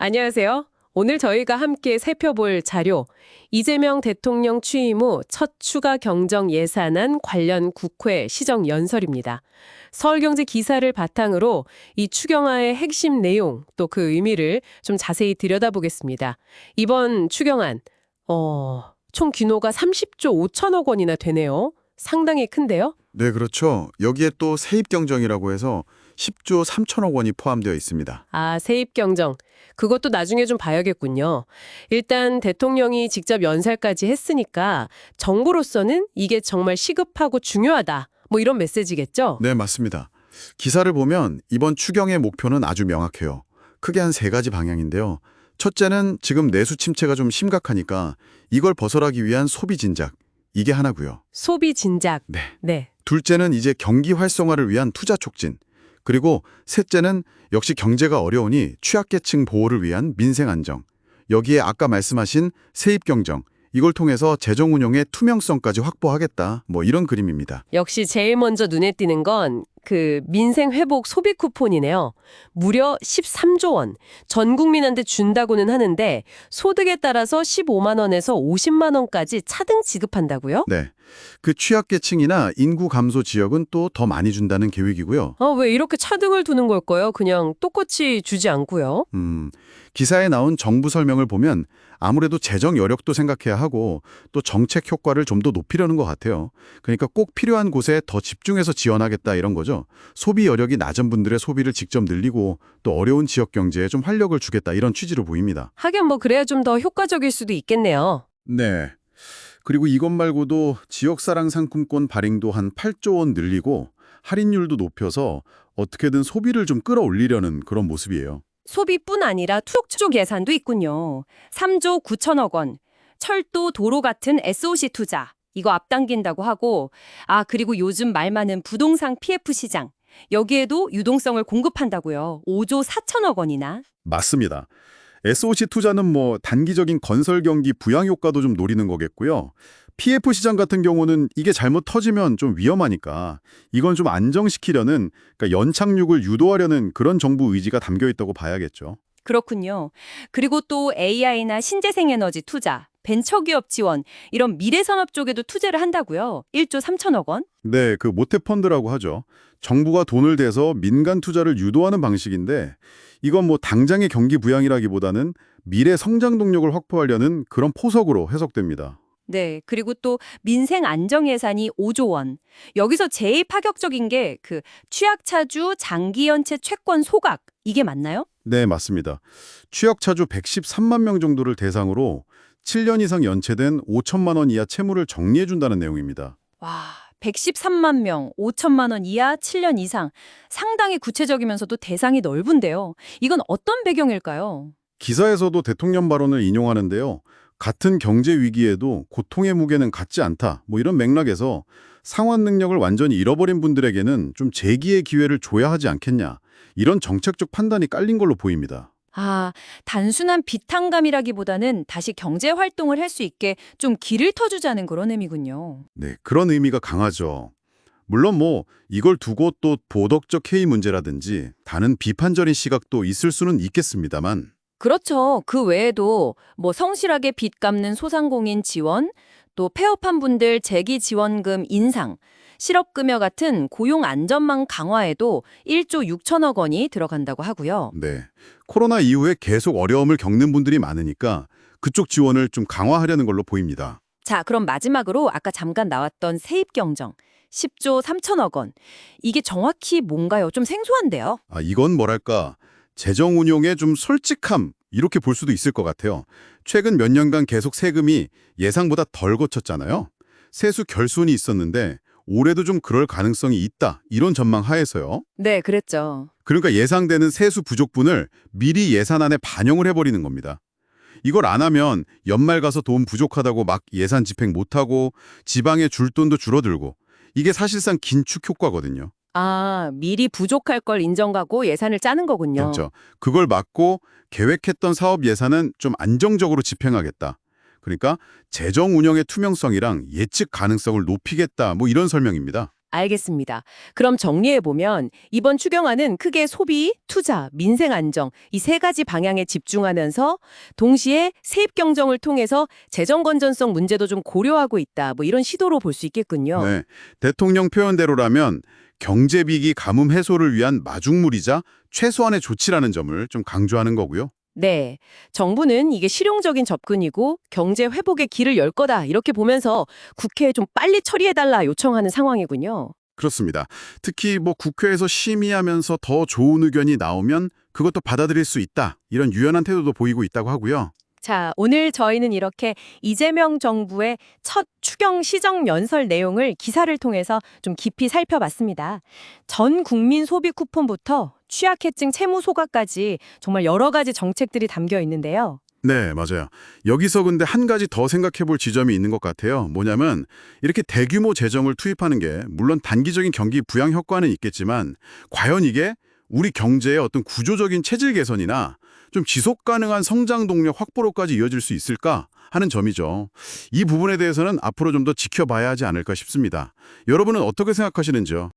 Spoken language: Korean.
안녕하세요. 오늘 저희가 함께 살펴볼 자료, 이재명 대통령 취임 후 첫 추가 경정 예산안 관련 국회 시정 연설입니다. 서울경제 기사를 바탕으로 이 추경안의 핵심 내용, 또 그 의미를 좀 자세히 들여다보겠습니다. 이번 추경안, 총 규모가 30조 5천억 원이나 되네요. 상당히 큰데요? 네, 그렇죠. 여기에 또 세입 경정이라고 해서 10조 3천억 원이 포함되어 있습니다. 아, 세입 경정. 그것도 나중에 좀 봐야겠군요. 일단 대통령이 직접 연설까지 했으니까 정부로서는 이게 정말 시급하고 중요하다. 뭐 이런 메시지겠죠? 네, 맞습니다. 기사를 보면 이번 추경의 목표는 아주 명확해요. 크게 한 세 가지 방향인데요. 첫째는 지금 내수 침체가 좀 심각하니까 이걸 벗어나기 위한 소비 진작. 이게 하나고요. 소비 진작. 네. 네. 둘째는 이제 경기 활성화를 위한 투자 촉진. 그리고 셋째는 역시 경제가 어려우니 취약계층 보호를 위한 민생 안정. 여기에 아까 말씀하신 세입 경정. 이걸 통해서 재정 운용의 투명성까지 확보하겠다. 뭐 이런 그림입니다. 역시 제일 먼저 눈에 띄는 건 그 민생 회복 소비 쿠폰이네요. 무려 13조 원. 전 국민한테 준다고는 하는데 소득에 따라서 15만 원에서 50만 원까지 차등 지급한다고요? 네. 그 취약계층이나 인구 감소 지역은 또 더 많이 준다는 계획이고요. 왜 이렇게 차등을 두는 걸까요? 그냥 똑같이 주지 않고요. 기사에 나온 정부 설명을 보면 아무래도 재정 여력도 생각해야 하고 또 정책 효과를 좀 더 높이려는 것 같아요. 그러니까 꼭 필요한 곳에 더 집중해서 지원하겠다 이런 거죠. 소비 여력이 낮은 분들의 소비를 직접 늘리고 또 어려운 지역 경제에 좀 활력을 주겠다 이런 취지로 보입니다. 하긴 뭐 그래야 좀 더 효과적일 수도 있겠네요. 네. 그리고 이것 말고도 지역사랑 상품권 발행도 한 8조 원 늘리고 할인율도 높여서 어떻게든 소비를 좀 끌어올리려는 그런 모습이에요. 소비뿐 아니라 투ok 쪽 예산도 있군요. 3조 9천억 원. 철도, 도로 같은 SOC 투자. 이거 앞당긴다고 하고 그리고 요즘 말 많은 부동산 PF 시장. 여기에도 유동성을 공급한다고요. 5조 4천억 원이나. 맞습니다. SOC 투자는 뭐 단기적인 건설 경기 부양 효과도 좀 노리는 거겠고요. PF 시장 같은 경우는 이게 잘못 터지면 좀 위험하니까 이건 좀 안정시키려는, 그러니까 연착륙을 유도하려는 그런 정부 의지가 담겨 있다고 봐야겠죠. 그렇군요. 그리고 또 AI나 신재생 에너지 투자, 벤처기업 지원, 이런 미래산업 쪽에도 투자를 한다고요. 1조 3천억 원? 네, 그 모태펀드라고 하죠. 정부가 돈을 대서 민간 투자를 유도하는 방식인데 이건 뭐 당장의 경기 부양이라기보다는 미래 성장 동력을 확보하려는 그런 포석으로 해석됩니다. 네, 그리고 또 민생 안정 예산이 5조 원. 여기서 제일 파격적인 게 그 취약차주 장기연체 채권 소각. 이게 맞나요? 네, 맞습니다. 취약차주 113만 명 정도를 대상으로 7년 이상 연체된 5천만 원 이하 채무를 정리해준다는 내용입니다. 와, 113만 명, 5천만 원 이하 7년 이상. 상당히 구체적이면서도 대상이 넓은데요. 이건 어떤 배경일까요? 기사에서도 대통령 발언을 인용하는데요. 같은 경제 위기에도 고통의 무게는 같지 않다. 뭐 이런 맥락에서 상환 능력을 완전히 잃어버린 분들에게는 좀 재기의 기회를 줘야 하지 않겠냐. 이런 정책적 판단이 깔린 걸로 보입니다. 단순한 비탄감이라기보다는 다시 경제 활동을 할 수 있게 좀 길을 터주자는 그런 의미군요. 네, 그런 의미가 강하죠. 물론 뭐 이걸 두고 또 도덕적 해이 문제라든지 다른 비판적인 시각도 있을 수는 있겠습니다만 그렇죠. 그 외에도 뭐 성실하게 빚 갚는 소상공인 지원, 또 폐업한 분들 재기 지원금 인상, 실업급여 같은 고용 안전망 강화에도 1조 6천억 원이 들어간다고 하고요. 네, 코로나 이후에 계속 어려움을 겪는 분들이 많으니까 그쪽 지원을 좀 강화하려는 걸로 보입니다. 자, 그럼 마지막으로 아까 잠깐 나왔던 세입 경정 10조 3천억 원. 이게 정확히 뭔가요? 좀 생소한데요. 이건 뭐랄까 재정 운용의 좀 솔직함 이렇게 볼 수도 있을 것 같아요. 최근 몇 년간 계속 세금이 예상보다 덜 거쳤잖아요. 세수 결손이 있었는데 올해도 좀 그럴 가능성이 있다. 이런 전망 하에서요. 네, 그랬죠. 그러니까 예상되는 세수 부족분을 미리 예산안에 반영을 해버리는 겁니다. 이걸 안 하면 연말 가서 돈 부족하다고 막 예산 집행 못하고 지방에 줄 돈도 줄어들고 이게 사실상 긴축 효과거든요. 미리 부족할 걸 인정하고 예산을 짜는 거군요. 그렇죠. 그걸 막고 계획했던 사업 예산은 좀 안정적으로 집행하겠다. 그러니까 재정 운영의 투명성이랑 예측 가능성을 높이겠다. 뭐 이런 설명입니다. 알겠습니다. 그럼 정리해보면 이번 추경안은 크게 소비, 투자, 민생 안정 이 세 가지 방향에 집중하면서 동시에 세입 경정을 통해서 재정 건전성 문제도 좀 고려하고 있다. 뭐 이런 시도로 볼 수 있겠군요. 네, 대통령 표현대로라면 경제비기 가뭄 해소를 위한 마중물이자 최소한의 조치라는 점을 좀 강조하는 거고요. 네. 정부는 이게 실용적인 접근이고 경제 회복의 길을 열 거다. 이렇게 보면서 국회에 좀 빨리 처리해달라 요청하는 상황이군요. 그렇습니다. 특히 국회에서 심의하면서 더 좋은 의견이 나오면 그것도 받아들일 수 있다. 이런 유연한 태도도 보이고 있다고 하고요. 자, 오늘 저희는 이렇게 이재명 정부의 첫 추경 시정 연설 내용을 기사를 통해서 좀 깊이 살펴봤습니다. 전 국민 소비 쿠폰부터 취약계층 채무 소각까지 정말 여러 가지 정책들이 담겨 있는데요. 네, 맞아요. 여기서 근데 한 가지 더 생각해 볼 지점이 있는 것 같아요. 뭐냐면 이렇게 대규모 재정을 투입하는 게 물론 단기적인 경기 부양 효과는 있겠지만 과연 이게 우리 경제의 어떤 구조적인 체질 개선이나 좀 지속 가능한 성장 동력 확보로까지 이어질 수 있을까 하는 점이죠. 이 부분에 대해서는 앞으로 좀 더 지켜봐야 하지 않을까 싶습니다. 여러분은 어떻게 생각하시는지요?